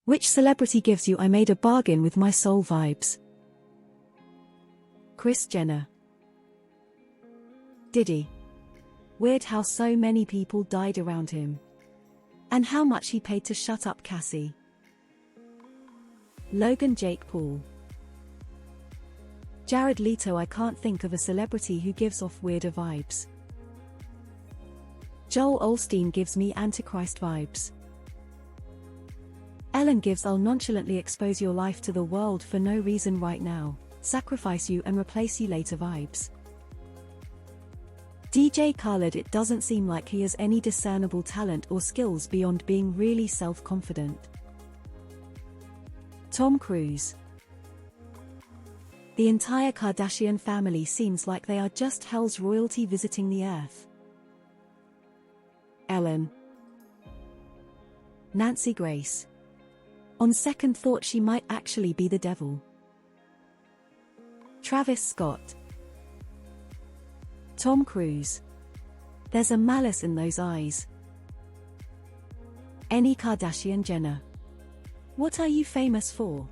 Which celebrity gives you "I made a bargain with my soul" vibes? Kris Jenner. Diddy. Weird how so many people died around him. And how much he paid to shut up Cassie. Logan Jake Paul. Jared Leto. I can't think of a celebrity who gives off weirder vibes. Joel Osteen gives me Antichrist vibes. Ellen gives "I'll nonchalantly expose your life to the world for no reason right now, sacrifice you and replace you later" vibes. DJ Khaled. It doesn't seem like he has any discernible talent or skills beyond being really self-confident. Tom Cruise. The entire Kardashian family seems like they are just hell's royalty visiting the earth. Ellen. Nancy Grace. On second thought, she might actually be the devil. Travis Scott. Tom Cruise. There's a malice in those eyes. Any Kardashian Jenner. What are you famous for?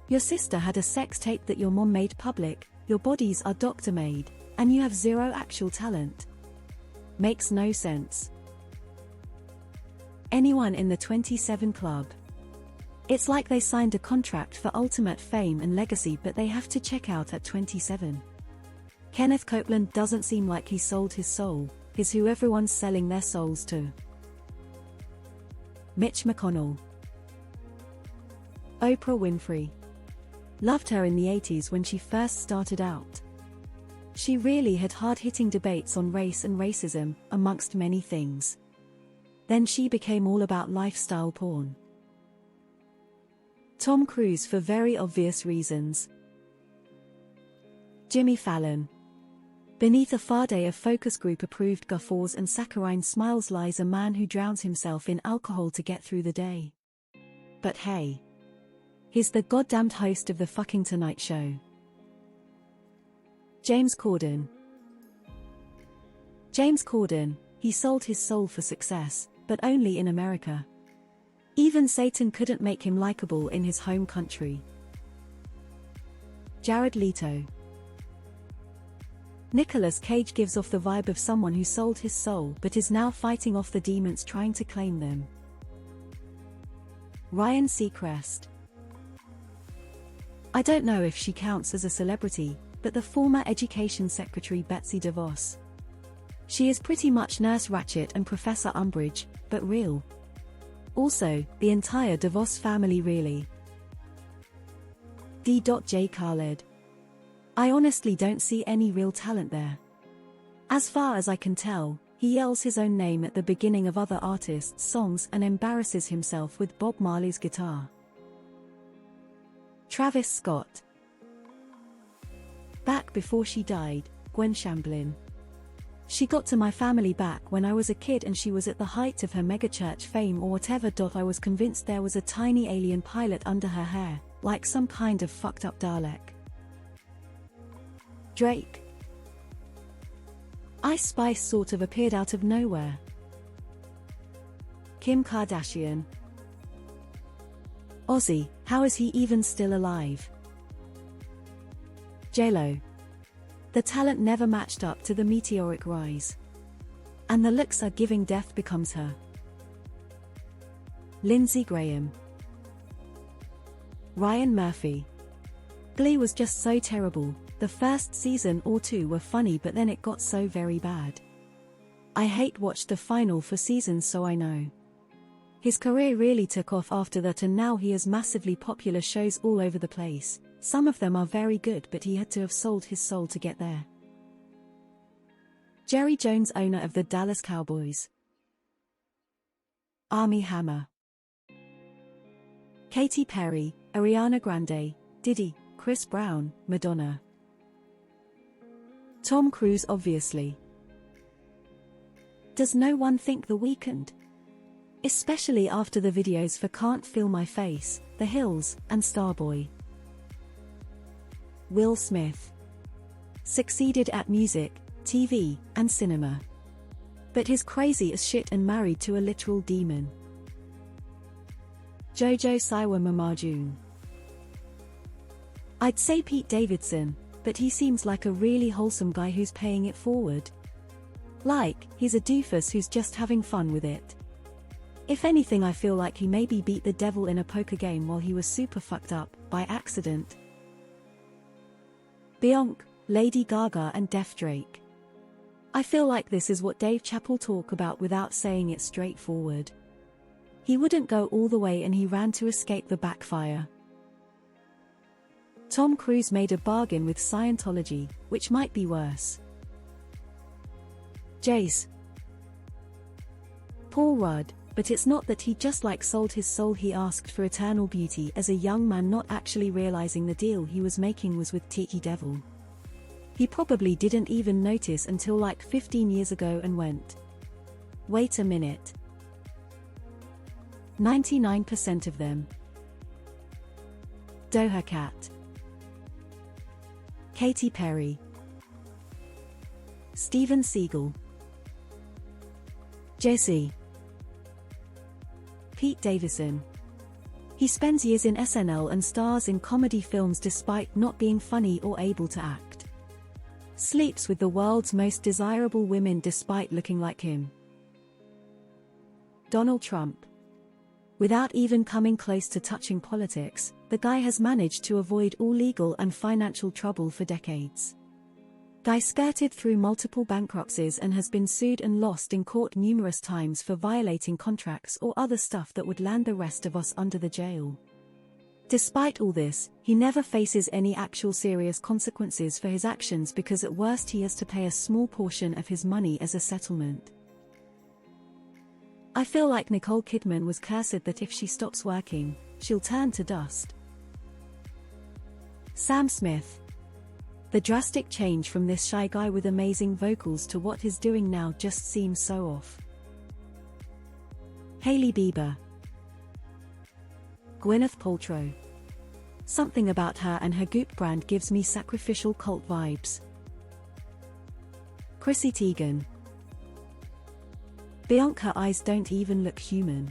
Your sister had a sex tape that your mom made public, your bodies are doctor-made, and you have zero actual talent. Makes no sense. Anyone in the 27 Club. It's like they signed a contract for ultimate fame and legacy, but they have to check out at 27. Kenneth Copeland. Doesn't seem like he sold his soul, he's who everyone's selling their souls to. Mitch McConnell. Oprah Winfrey. Loved her in the 80s when she first started out. She really had hard-hitting debates on race and racism, amongst many things. Then she became all about lifestyle porn. Tom Cruise for very obvious reasons. Jimmy Fallon. Beneath a farday of focus group-approved guffaws and saccharine smiles lies a man who drowns himself in alcohol to get through the day. But hey, he's the goddamned host of the fucking Tonight Show. James Corden. James Corden. He sold his soul for success, but only in America. Even Satan couldn't make him likable in his home country. Jared Leto. Nicolas Cage gives off the vibe of someone who sold his soul but is now fighting off the demons trying to claim them. Ryan Seacrest. I don't know if she counts as a celebrity, but the former Education Secretary Betsy DeVos. She is pretty much Nurse Ratched and Professor Umbridge, but real. Also, the entire DeVos family really. D.J. Khaled. I honestly don't see any real talent there. As far as I can tell, he yells his own name at the beginning of other artists' songs and embarrasses himself with Bob Marley's guitar. Travis Scott. Back before she died, Gwen Shamblin. She got to my family back when I was a kid and she was at the height of her megachurch fame or whatever. I was convinced there was a tiny alien pilot under her hair, like some kind of fucked up Dalek. Drake. Ice Spice sort of appeared out of nowhere. Kim Kardashian. Ozzy, how is he even still alive? J-Lo. The talent never matched up to the meteoric rise. And the looks are giving death becomes her. Lindsey Graham. Ryan Murphy. Glee was just so terrible. The first season or two were funny, but then it got so very bad. I watched the final 4 seasons, so I know. His career really took off after that, and now he has massively popular shows all over the place. Some of them are very good, but he had to have sold his soul to get there. Jerry Jones, owner of the Dallas Cowboys. Armie Hammer. Katy Perry, Ariana Grande, Diddy, Chris Brown, Madonna. Tom Cruise, obviously. Does no one think The Weeknd? Especially after the videos for Can't Feel My Face, The Hills, and Starboy. Will Smith. Succeeded at music, TV, and cinema. But he's crazy as shit and married to a literal demon. Jojo Siwa Mamajun. I'd say Pete Davidson, but he seems like a really wholesome guy who's paying it forward. Like, he's a doofus who's just having fun with it. If anything, I feel like he maybe beat the devil in a poker game while he was super fucked up, by accident. Beyonce, Lady Gaga and Def Drake. I feel like this is what Dave Chappelle talk about without saying it straightforward. He wouldn't go all the way and he ran to escape the backfire. Tom Cruise made a bargain with Scientology, which might be worse. Jace. Paul Rudd, but it's not that he just sold his soul. He asked for eternal beauty as a young man, not actually realizing the deal he was making was with Tiki Devil. He probably didn't even notice until 15 years ago and went, wait a minute. 99% of them. Doja Cat. Katy Perry. Steven Seagal. Jesse. Pete Davidson. He spends years in SNL and stars in comedy films despite not being funny or able to act. Sleeps with the world's most desirable women despite looking like him. Donald Trump. Without even coming close to touching politics, the guy has managed to avoid all legal and financial trouble for decades. Guy skirted through multiple bankruptcies and has been sued and lost in court numerous times for violating contracts or other stuff that would land the rest of us under the jail. Despite all this, he never faces any actual serious consequences for his actions because at worst he has to pay a small portion of his money as a settlement. I feel like Nicole Kidman was cursed that if she stops working, she'll turn to dust. Sam Smith. The drastic change from this shy guy with amazing vocals to what he's doing now just seems so off. Hailey Bieber. Gwyneth Paltrow. Something about her and her Goop brand gives me sacrificial cult vibes. Chrissy Teigen. Beyonce, her eyes don't even look human.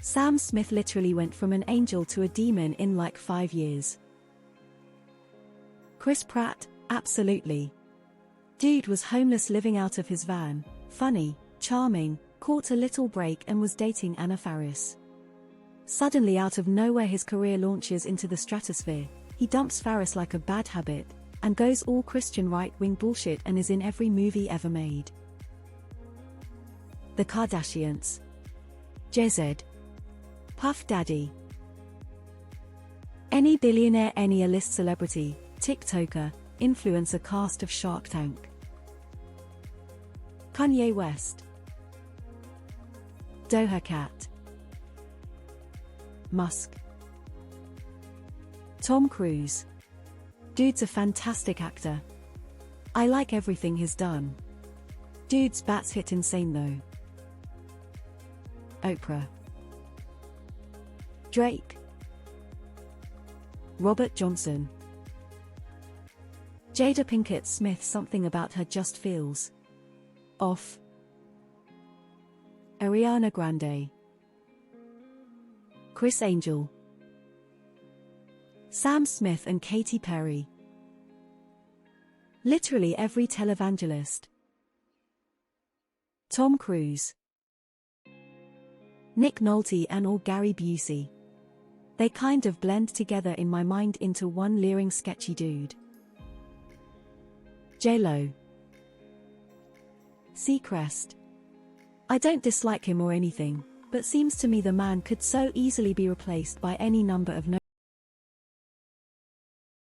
Sam Smith literally went from an angel to a demon in 5 years. Chris Pratt, absolutely. Dude was homeless living out of his van, funny, charming, caught a little break and was dating Anna Faris. Suddenly out of nowhere his career launches into the stratosphere, he dumps Faris like a bad habit, and goes all Christian right-wing bullshit and is in every movie ever made. The Kardashians. Jay-Z. Puff Daddy. Any billionaire, any A-list celebrity, TikToker, influencer, cast of Shark Tank. Kanye West. Doja Cat. Musk. Tom Cruise. Dude's a fantastic actor. I like everything he's done. Dude's bats hit insane though. Oprah. Drake. Robert Johnson. Jada Pinkett Smith. Something about her just feels off. Ariana Grande. Chris Angel. Sam Smith and Katy Perry. Literally every televangelist. Tom Cruise. Nick Nolte and or Gary Busey. They kind of blend together in my mind into one leering sketchy dude. J-Lo. Seacrest. I don't dislike him or anything, but seems to me the man could so easily be replaced by any number of